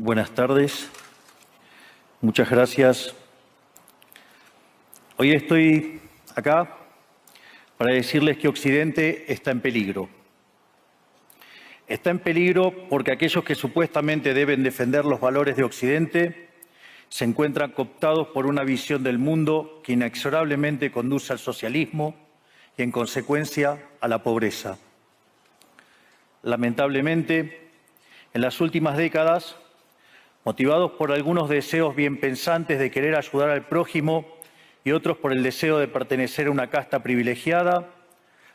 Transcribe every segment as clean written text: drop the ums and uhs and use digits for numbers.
Buenas tardes. Muchas gracias. Hoy estoy acá para decirles que Occidente está en peligro. Está en peligro porque aquellos que supuestamente deben defender los valores de Occidente se encuentran cooptados por una visión del mundo que inexorablemente conduce al socialismo y, en consecuencia, a la pobreza. Lamentablemente, en las últimas décadas, motivados por algunos deseos bien pensantes de querer ayudar al prójimo y otros por el deseo de pertenecer a una casta privilegiada,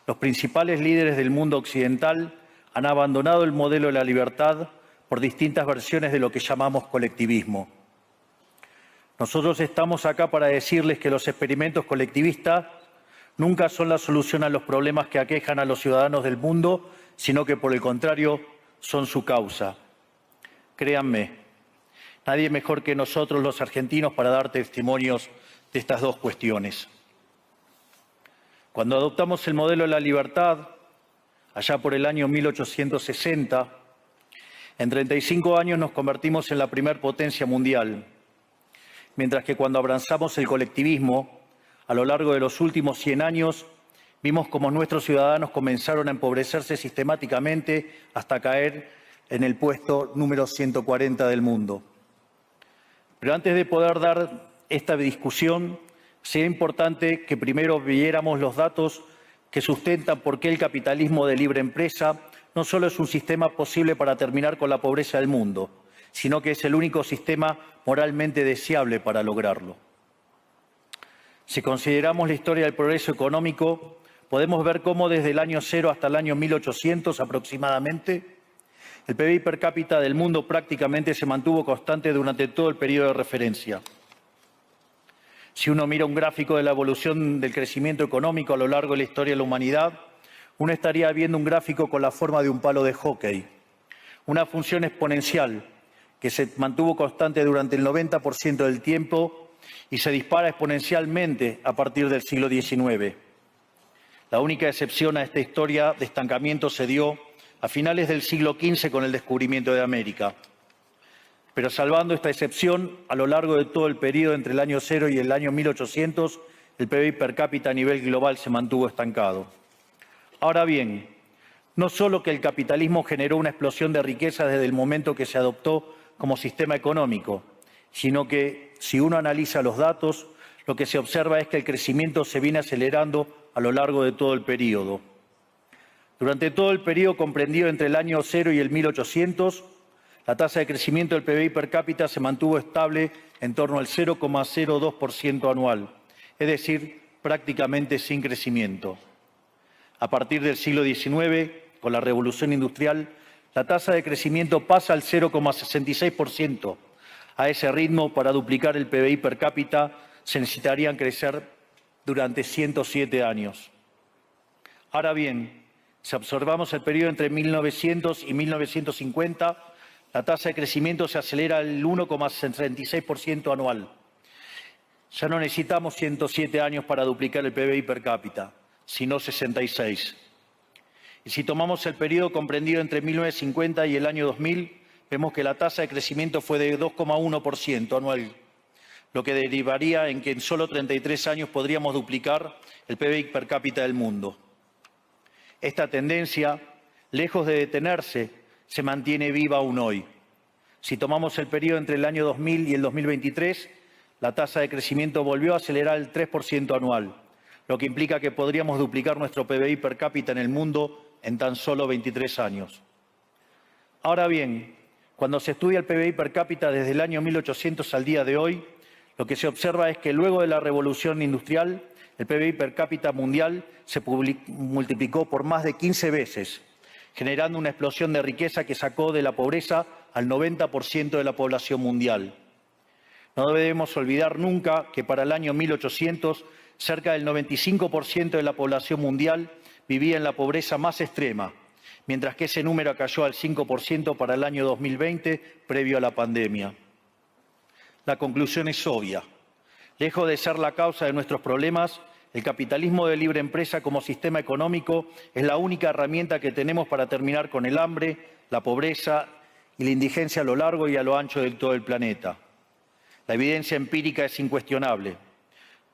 los principales líderes del mundo occidental han abandonado el modelo de la libertad por distintas versiones de lo que llamamos colectivismo. Nosotros estamos acá para decirles que los experimentos colectivistas nunca son la solución a los problemas que aquejan a los ciudadanos del mundo, sino que, por el contrario, son su causa. Créanme, nadie mejor que nosotros los argentinos para dar testimonios de estas dos cuestiones. Cuando adoptamos el modelo de la libertad, allá por el año 1860, en 35 años nos convertimos en la primer potencia mundial, mientras que cuando abrazamos el colectivismo, a lo largo de los últimos 100 años, vimos cómo nuestros ciudadanos comenzaron a empobrecerse sistemáticamente hasta caer en el puesto número 140 del mundo. Pero antes de poder dar esta discusión, sería importante que primero viéramos los datos que sustentan por qué el capitalismo de libre empresa no solo es un sistema posible para terminar con la pobreza del mundo, sino que es el único sistema moralmente deseable para lograrlo. Si consideramos la historia del progreso económico, podemos ver cómo desde el año 0 hasta el año 1800 aproximadamente, el PBI per cápita del mundo prácticamente se mantuvo constante durante todo el periodo de referencia. Si uno mira un gráfico de la evolución del crecimiento económico a lo largo de la historia de la humanidad, uno estaría viendo un gráfico con la forma de un palo de hockey, una función exponencial que se mantuvo constante durante el 90% del tiempo y se dispara exponencialmente a partir del siglo XIX. La única excepción a esta historia de estancamiento se dio a finales del siglo XV con el descubrimiento de América. Pero salvando esta excepción, a lo largo de todo el periodo entre el año 0 y el año 1800, el PBI per cápita a nivel global se mantuvo estancado. Ahora bien, no solo que el capitalismo generó una explosión de riqueza desde el momento que se adoptó como sistema económico, sino que, si uno analiza los datos, lo que se observa es que el crecimiento se viene acelerando a lo largo de todo el periodo. Durante todo el periodo comprendido entre el año 0 y el 1800, la tasa de crecimiento del PBI per cápita se mantuvo estable en torno al 0,02% anual, es decir, prácticamente sin crecimiento. A partir del siglo XIX, con la Revolución Industrial, la tasa de crecimiento pasa al 0,66%. A ese ritmo, para duplicar el PBI per cápita, se necesitarían crecer durante 107 años. Ahora bien, si observamos el periodo entre 1900 y 1950, la tasa de crecimiento se acelera al 1,66% anual. Ya no necesitamos 107 años para duplicar el PBI per cápita, sino 66. Y si tomamos el periodo comprendido entre 1950 y el año 2000, vemos que la tasa de crecimiento fue de 2,1% anual, lo que derivaría en que en solo 33 años podríamos duplicar el PBI per cápita del mundo. Esta tendencia, lejos de detenerse, se mantiene viva aún hoy. Si tomamos el periodo entre el año 2000 y el 2023, la tasa de crecimiento volvió a acelerar el 3% anual, lo que implica que podríamos duplicar nuestro PBI per cápita en el mundo en tan solo 23 años. Ahora bien, cuando se estudia el PBI per cápita desde el año 1800 al día de hoy, lo que se observa es que luego de la revolución industrial, el PBI per cápita mundial se multiplicó por más de 15 veces, generando una explosión de riqueza que sacó de la pobreza al 90% de la población mundial. No debemos olvidar nunca que para el año 1800, cerca del 95% de la población mundial vivía en la pobreza más extrema, mientras que ese número cayó al 5% para el año 2020, previo a la pandemia. La conclusión es obvia. Lejos de ser la causa de nuestros problemas, el capitalismo de libre empresa como sistema económico es la única herramienta que tenemos para terminar con el hambre, la pobreza y la indigencia a lo largo y a lo ancho de todo el planeta. La evidencia empírica es incuestionable.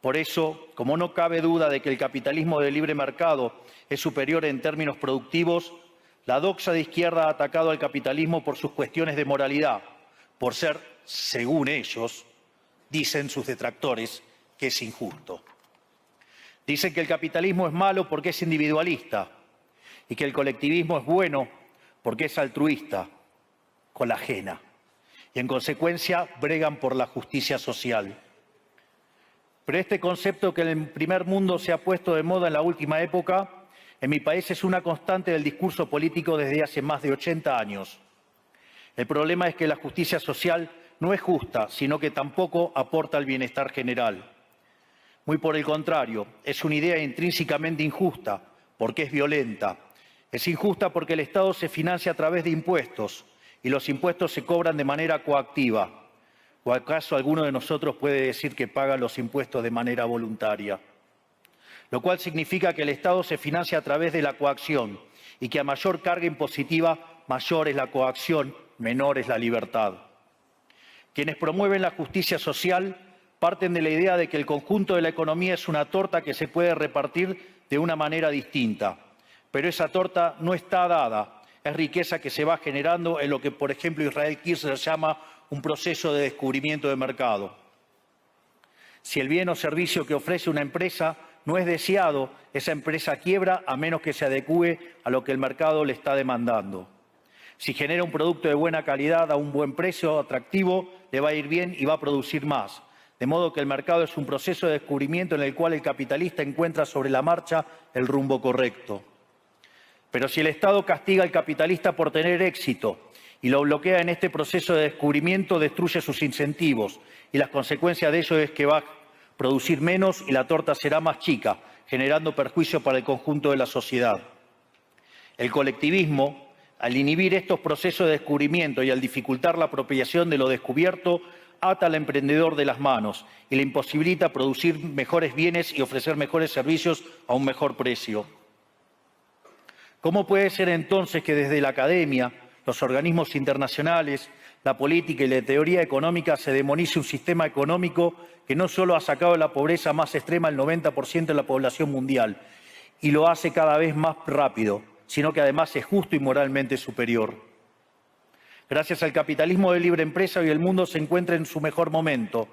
Por eso, como no cabe duda de que el capitalismo de libre mercado es superior en términos productivos, la doxa de izquierda ha atacado al capitalismo por sus cuestiones de moralidad, por ser, según ellos, dicen sus detractores, que es injusto. Dicen que el capitalismo es malo porque es individualista y que el colectivismo es bueno porque es altruista, con la ajena. Y en consecuencia bregan por la justicia social. Pero este concepto que en el primer mundo se ha puesto de moda en la última época, en mi país es una constante del discurso político desde hace más de 80 años. El problema es que la justicia social no es justa, sino que tampoco aporta al bienestar general. Muy por el contrario, es una idea intrínsecamente injusta, porque es violenta. Es injusta porque el Estado se financia a través de impuestos y los impuestos se cobran de manera coactiva. ¿O acaso alguno de nosotros puede decir que paga los impuestos de manera voluntaria? Lo cual significa que el Estado se financia a través de la coacción y que a mayor carga impositiva, mayor es la coacción, menor es la libertad. Quienes promueven la justicia social parten de la idea de que el conjunto de la economía es una torta que se puede repartir de una manera distinta. Pero esa torta no está dada, es riqueza que se va generando en lo que, por ejemplo, Israel Kirzler llama un proceso de descubrimiento de mercado. Si el bien o servicio que ofrece una empresa no es deseado, esa empresa quiebra a menos que se adecúe a lo que el mercado le está demandando. Si genera un producto de buena calidad a un buen precio atractivo, le va a ir bien y va a producir más. De modo que el mercado es un proceso de descubrimiento en el cual el capitalista encuentra sobre la marcha el rumbo correcto. Pero si el Estado castiga al capitalista por tener éxito y lo bloquea en este proceso de descubrimiento, destruye sus incentivos y las consecuencias de ello es que va a producir menos y la torta será más chica, generando perjuicio para el conjunto de la sociedad. El colectivismo, al inhibir estos procesos de descubrimiento y al dificultar la apropiación de lo descubierto, ata al emprendedor de las manos y le imposibilita producir mejores bienes y ofrecer mejores servicios a un mejor precio. ¿Cómo puede ser entonces que desde la academia, los organismos internacionales, la política y la teoría económica se demonice un sistema económico que no solo ha sacado de la pobreza más extrema al 90% de la población mundial y lo hace cada vez más rápido, sino que además es justo y moralmente superior? Gracias al capitalismo de libre empresa, hoy el mundo se encuentra en su mejor momento.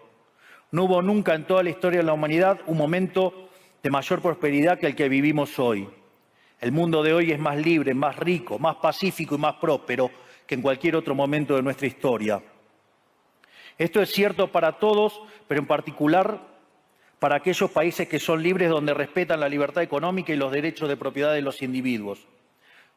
No hubo nunca en toda la historia de la humanidad un momento de mayor prosperidad que el que vivimos hoy. El mundo de hoy es más libre, más rico, más pacífico y más próspero que en cualquier otro momento de nuestra historia. Esto es cierto para todos, pero en particular para aquellos países que son libres, donde respetan la libertad económica y los derechos de propiedad de los individuos.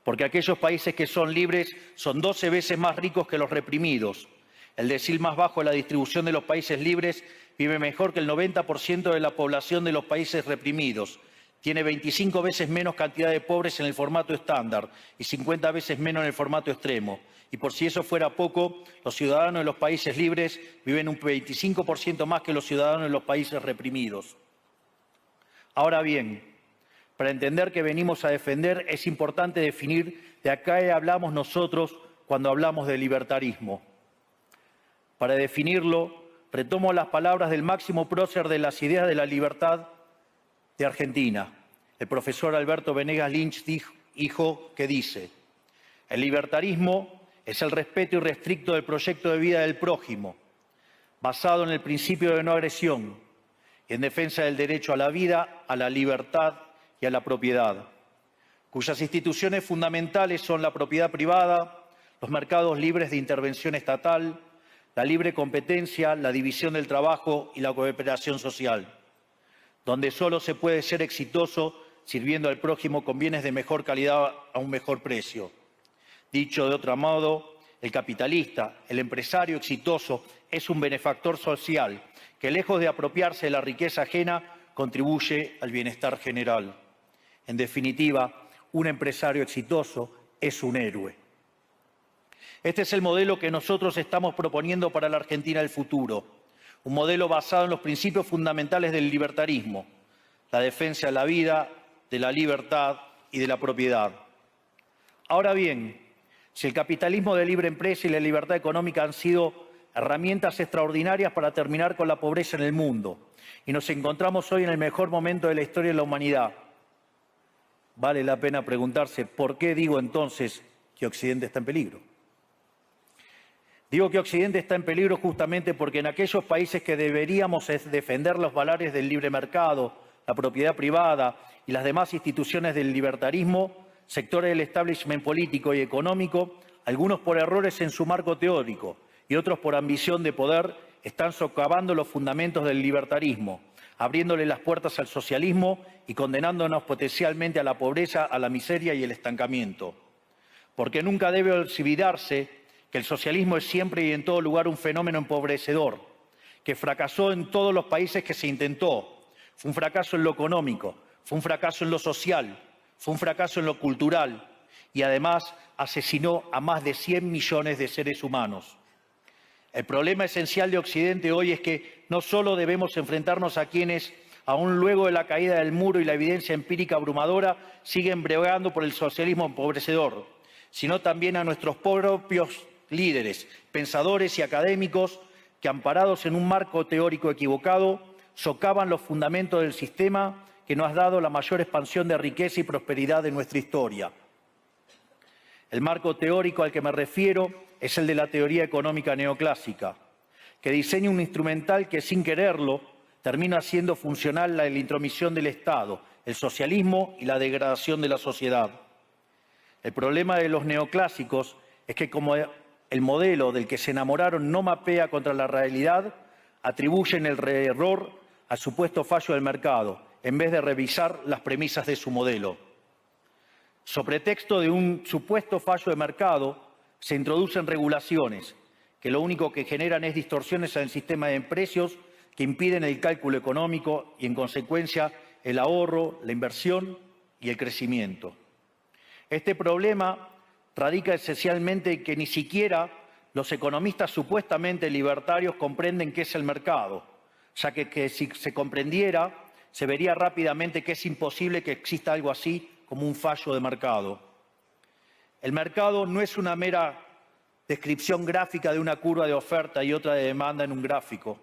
Porque aquellos países que son libres son 12 veces más ricos que los reprimidos. El decil más bajo de la distribución de los países libres vive mejor que el 90% de la población de los países reprimidos. Tiene 25 veces menos cantidad de pobres en el formato estándar y 50 veces menos en el formato extremo. Y por si eso fuera poco, los ciudadanos de los países libres viven un 25% más que los ciudadanos de los países reprimidos. Ahora bien, para entender qué venimos a defender es importante definir de a qué hablamos nosotros cuando hablamos de libertarismo. Para definirlo, retomo las palabras del máximo prócer de las ideas de la libertad de Argentina, el profesor Alberto Venegas Lynch, dijo que dice: el libertarismo es el respeto irrestricto del proyecto de vida del prójimo, basado en el principio de no agresión y en defensa del derecho a la vida, a la libertad y a la propiedad, cuyas instituciones fundamentales son la propiedad privada, los mercados libres de intervención estatal, la libre competencia, la división del trabajo y la cooperación social, donde solo se puede ser exitoso sirviendo al prójimo con bienes de mejor calidad a un mejor precio. Dicho de otro modo, el capitalista, el empresario exitoso, es un benefactor social que, lejos de apropiarse de la riqueza ajena, contribuye al bienestar general. En definitiva, un empresario exitoso es un héroe. Este es el modelo que nosotros estamos proponiendo para la Argentina del futuro. Un modelo basado en los principios fundamentales del libertarismo: la defensa de la vida, de la libertad y de la propiedad. Ahora bien, Si el capitalismo de libre empresa y la libertad económica han sido herramientas extraordinarias para terminar con la pobreza en el mundo, y nos encontramos hoy en el mejor momento de la historia de la humanidad, vale la pena preguntarse ¿por qué digo entonces que Occidente está en peligro? Digo que Occidente está en peligro justamente porque en aquellos países que deberíamos defender los valores del libre mercado, la propiedad privada y las demás instituciones del libertarismo, sectores del establishment político y económico, algunos por errores en su marco teórico y otros por ambición de poder, están socavando los fundamentos del libertarismo, abriéndole las puertas al socialismo y condenándonos potencialmente a la pobreza, a la miseria y el estancamiento. Porque nunca debe olvidarse que el socialismo es siempre y en todo lugar un fenómeno empobrecedor, que fracasó en todos los países que se intentó. Fue un fracaso en lo económico, fue un fracaso en lo social, fue un fracaso en lo cultural y además asesinó a más de 100 millones de seres humanos. El problema esencial de Occidente hoy es que no solo debemos enfrentarnos a quienes, aún luego de la caída del muro y la evidencia empírica abrumadora, siguen bregando por el socialismo empobrecedor, sino también a nuestros propios líderes, pensadores y académicos que, amparados en un marco teórico equivocado, socavan los fundamentos del sistema que nos ha dado la mayor expansión de riqueza y prosperidad de nuestra historia. El marco teórico al que me refiero es el de la teoría económica neoclásica, que diseña un instrumental que, sin quererlo, termina haciendo funcional la intromisión del Estado, el socialismo y la degradación de la sociedad. El problema de los neoclásicos es que, como el modelo del que se enamoraron no mapea contra la realidad, atribuyen el error al supuesto fallo del mercado, en vez de revisar las premisas de su modelo. Sobre texto de un supuesto fallo de mercado, se introducen regulaciones que lo único que generan es distorsiones en el sistema de precios que impiden el cálculo económico y, en consecuencia, el ahorro, la inversión y el crecimiento. Este problema radica esencialmente en que ni siquiera los economistas supuestamente libertarios comprenden qué es el mercado, ya que si se comprendiera, se vería rápidamente que es imposible que exista algo así como un fallo de mercado. El mercado no es una mera descripción gráfica de una curva de oferta y otra de demanda en un gráfico.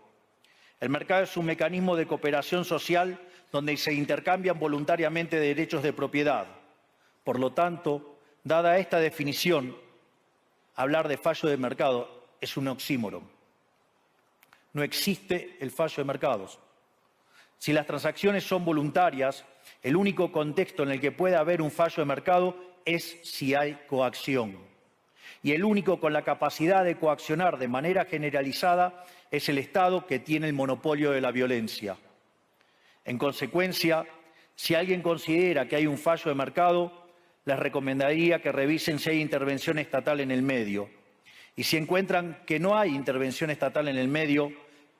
El mercado es un mecanismo de cooperación social donde se intercambian voluntariamente derechos de propiedad. Por lo tanto, dada esta definición, hablar de fallo de mercado es un oxímoron. No existe el fallo de mercados. Si las transacciones son voluntarias, el único contexto en el que puede haber un fallo de mercado es si hay coacción. Y el único con la capacidad de coaccionar de manera generalizada es el Estado, que tiene el monopolio de la violencia. En consecuencia, si alguien considera que hay un fallo de mercado, les recomendaría que revisen si hay intervención estatal en el medio. Y si encuentran que no hay intervención estatal en el medio,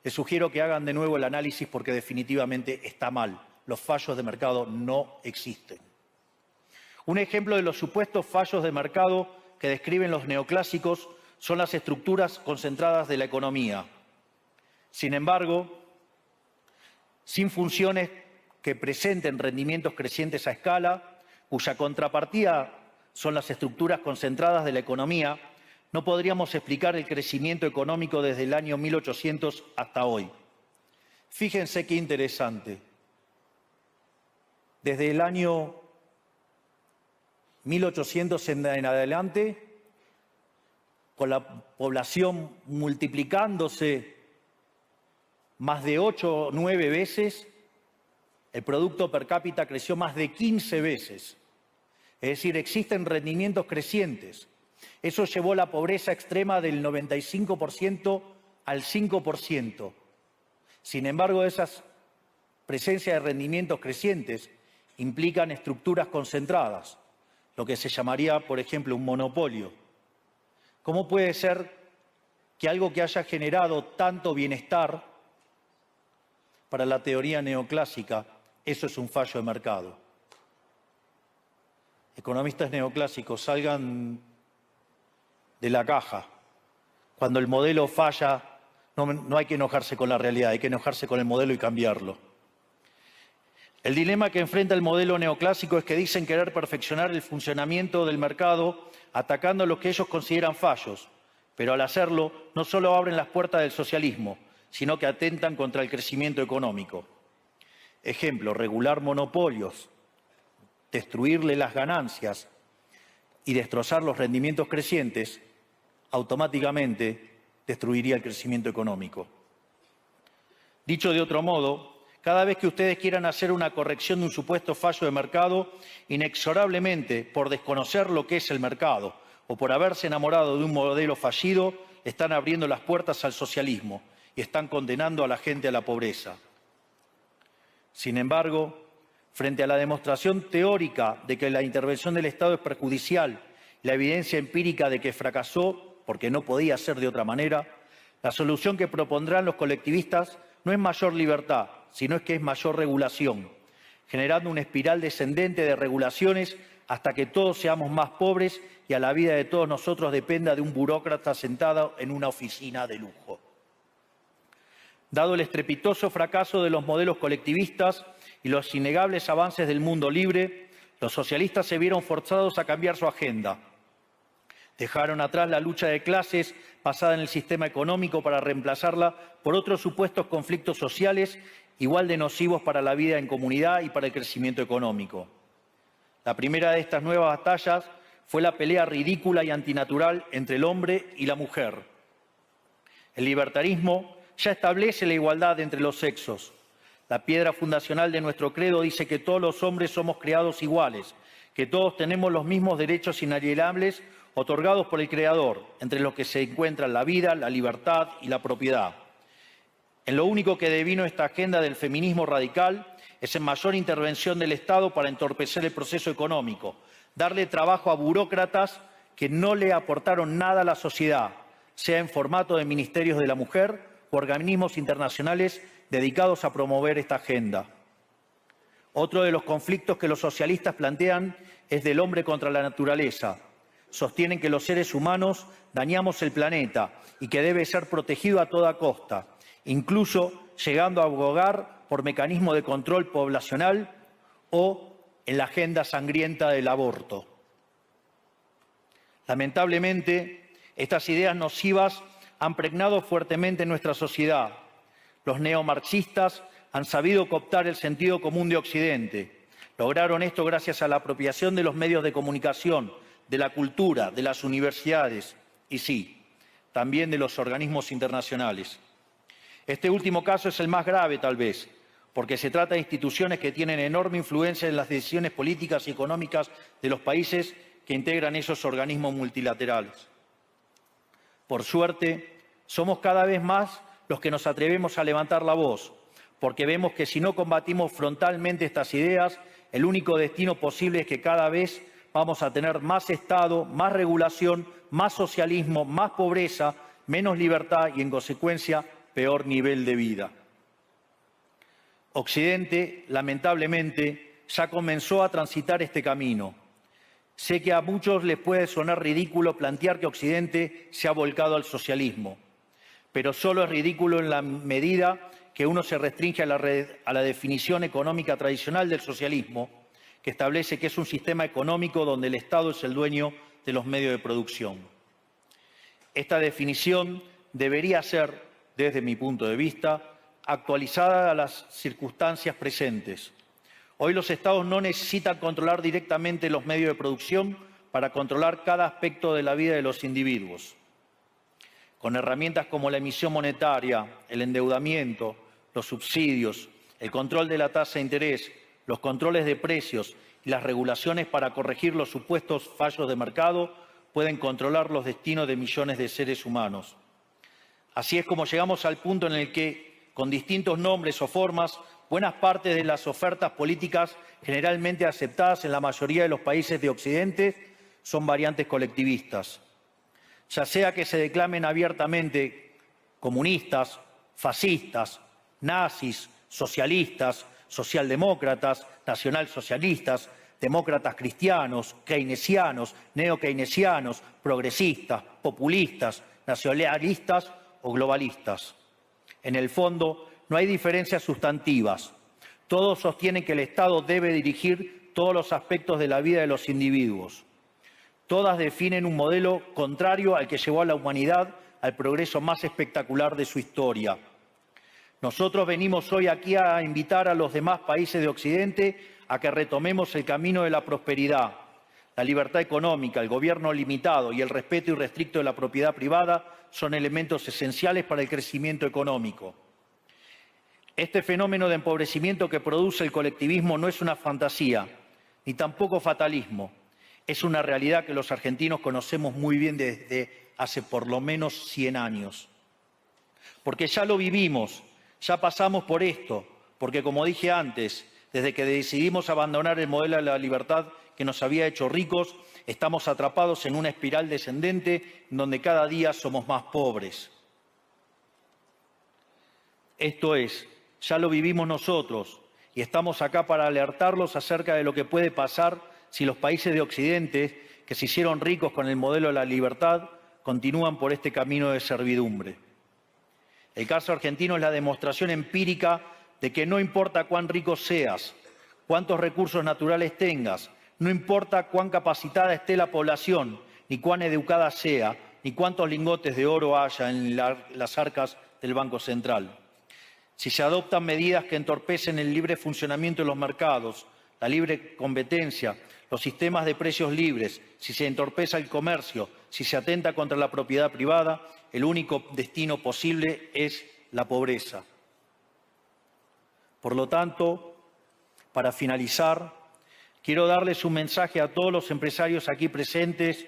les sugiero que hagan de nuevo el análisis porque definitivamente está mal. Los fallos de mercado no existen. Un ejemplo de los supuestos fallos de mercado que describen los neoclásicos son las estructuras concentradas de la economía. Sin embargo, sin funciones que presenten rendimientos crecientes a escala, cuya contrapartida son las estructuras concentradas de la economía, no podríamos explicar el crecimiento económico desde el año 1800 hasta hoy. Fíjense qué interesante. Desde el año 1800 en adelante, con la población multiplicándose más de 8 o 9 veces, el producto per cápita creció más de 15 veces. Es decir, existen rendimientos crecientes. Eso llevó la pobreza extrema del 95% al 5%. Sin embargo, esas presencias de rendimientos crecientes implican estructuras concentradas, lo que se llamaría, por ejemplo, un monopolio. ¿Cómo puede ser que algo que haya generado tanto bienestar para la teoría neoclásica, eso es un fallo de mercado? Economistas neoclásicos, salgan de la caja. Cuando el modelo falla, no hay que enojarse con la realidad, hay que enojarse con el modelo y cambiarlo. El dilema que enfrenta el modelo neoclásico es que dicen querer perfeccionar el funcionamiento del mercado atacando lo que ellos consideran fallos, pero al hacerlo no solo abren las puertas del socialismo, sino que atentan contra el crecimiento económico. Ejemplo, regular monopolios, destruirle las ganancias y destrozar los rendimientos crecientes, automáticamente destruiría el crecimiento económico. Dicho de otro modo, cada vez que ustedes quieran hacer una corrección de un supuesto fallo de mercado, inexorablemente, por desconocer lo que es el mercado o por haberse enamorado de un modelo fallido, están abriendo las puertas al socialismo y están condenando a la gente a la pobreza. Sin embargo, frente a la demostración teórica de que la intervención del Estado es perjudicial, la evidencia empírica de que fracasó porque no podía ser de otra manera, la solución que propondrán los colectivistas no es mayor libertad, sino es que es mayor regulación, generando una espiral descendente de regulaciones hasta que todos seamos más pobres y a la vida de todos nosotros dependa de un burócrata sentado en una oficina de lujo. Dado el estrepitoso fracaso de los modelos colectivistas y los innegables avances del mundo libre, los socialistas se vieron forzados a cambiar su agenda. Dejaron atrás la lucha de clases basada en el sistema económico para reemplazarla por otros supuestos conflictos sociales igual de nocivos para la vida en comunidad y para el crecimiento económico. La primera de estas nuevas batallas fue la pelea ridícula y antinatural entre el hombre y la mujer. El libertarismo ya establece la igualdad entre los sexos. La piedra fundacional de nuestro credo dice que todos los hombres somos creados iguales, que todos tenemos los mismos derechos inalienables otorgados por el Creador, entre los que se encuentran la vida, la libertad y la propiedad. En lo único que devino esta agenda del feminismo radical es en mayor intervención del Estado para entorpecer el proceso económico, darle trabajo a burócratas que no le aportaron nada a la sociedad, sea en formato de ministerios de la mujer o organismos internacionales dedicados a promover esta agenda. Otro de los conflictos que los socialistas plantean es del hombre contra la naturaleza. Sostienen que los seres humanos dañamos el planeta y que debe ser protegido a toda costa, incluso llegando a abogar por mecanismos de control poblacional o en la agenda sangrienta del aborto. Lamentablemente, estas ideas nocivas han pregnado fuertemente en nuestra sociedad. Los neomarxistas han sabido cooptar el sentido común de Occidente. Lograron esto gracias a la apropiación de los medios de comunicación, de la cultura, de las universidades y sí, también de los organismos internacionales. Este último caso es el más grave, tal vez, porque se trata de instituciones que tienen enorme influencia en las decisiones políticas y económicas de los países que integran esos organismos multilaterales. Por suerte, somos cada vez más los que nos atrevemos a levantar la voz, porque vemos que si no combatimos frontalmente estas ideas, el único destino posible es que cada vez vamos a tener más Estado, más regulación, más socialismo, más pobreza, menos libertad y, en consecuencia, peor nivel de vida. Occidente, lamentablemente, ya comenzó a transitar este camino. Sé que a muchos les puede sonar ridículo plantear que Occidente se ha volcado al socialismo, pero solo es ridículo en la medida que uno se restringe a la definición económica tradicional del socialismo, que establece que es un sistema económico donde el Estado es el dueño de los medios de producción. Esta definición debería ser, desde mi punto de vista, actualizada a las circunstancias presentes. Hoy los Estados no necesitan controlar directamente los medios de producción para controlar cada aspecto de la vida de los individuos. Con herramientas como la emisión monetaria, el endeudamiento, los subsidios, el control de la tasa de interés, los controles de precios y las regulaciones para corregir los supuestos fallos de mercado pueden controlar los destinos de millones de seres humanos. Así es como llegamos al punto en el que, con distintos nombres o formas, buenas partes de las ofertas políticas generalmente aceptadas en la mayoría de los países de Occidente son variantes colectivistas. Ya sea que se declamen abiertamente comunistas, fascistas, nazis, socialistas, socialdemócratas, nacionalsocialistas, demócratas cristianos, keynesianos, neokeynesianos, progresistas, populistas, nacionalistas o globalistas. En el fondo, no hay diferencias sustantivas. Todos sostienen que el Estado debe dirigir todos los aspectos de la vida de los individuos. Todas definen un modelo contrario al que llevó a la humanidad al progreso más espectacular de su historia. Nosotros venimos hoy aquí a invitar a los demás países de Occidente a que retomemos el camino de la prosperidad. La libertad económica, el gobierno limitado y el respeto irrestricto de la propiedad privada son elementos esenciales para el crecimiento económico. Este fenómeno de empobrecimiento que produce el colectivismo no es una fantasía, ni tampoco fatalismo. Es una realidad que los argentinos conocemos muy bien desde hace por lo menos 100 años. Porque ya lo vivimos, ya pasamos por esto, porque como dije antes, desde que decidimos abandonar el modelo de la libertad que nos había hecho ricos, estamos atrapados en una espiral descendente donde cada día somos más pobres. Esto es, ya lo vivimos nosotros y estamos acá para alertarlos acerca de lo que puede pasar si los países de Occidente, que se hicieron ricos con el modelo de la libertad, continúan por este camino de servidumbre. El caso argentino es la demostración empírica de que no importa cuán rico seas, cuántos recursos naturales tengas, no importa cuán capacitada esté la población, ni cuán educada sea, ni cuántos lingotes de oro haya en las arcas del Banco Central. Si se adoptan medidas que entorpecen el libre funcionamiento de los mercados, la libre competencia, los sistemas de precios libres, si se entorpece el comercio, si se atenta contra la propiedad privada, el único destino posible es la pobreza. Por lo tanto, para finalizar, quiero darles un mensaje a todos los empresarios aquí presentes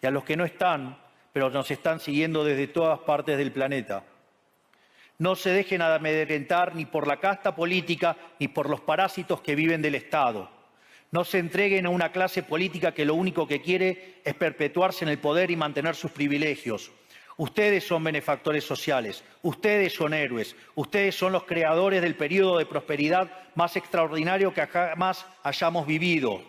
y a los que no están, pero nos están siguiendo desde todas partes del planeta. No se dejen amedrentar ni por la casta política ni por los parásitos que viven del Estado. No se entreguen a una clase política que lo único que quiere es perpetuarse en el poder y mantener sus privilegios. Ustedes son benefactores sociales, ustedes son héroes, ustedes son los creadores del periodo de prosperidad más extraordinario que jamás hayamos vivido.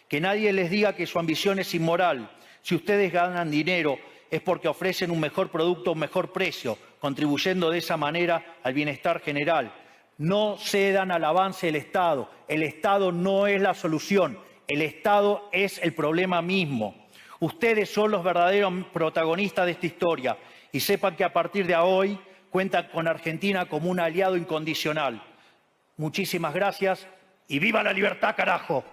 Que nadie les diga que su ambición es inmoral. Si ustedes ganan dinero es porque ofrecen un mejor producto a un mejor precio, contribuyendo de esa manera al bienestar general. No cedan al avance del Estado. El Estado no es la solución. El Estado es el problema mismo. Ustedes son los verdaderos protagonistas de esta historia y sepan que a partir de hoy cuentan con Argentina como un aliado incondicional. Muchísimas gracias y ¡viva la libertad, carajo!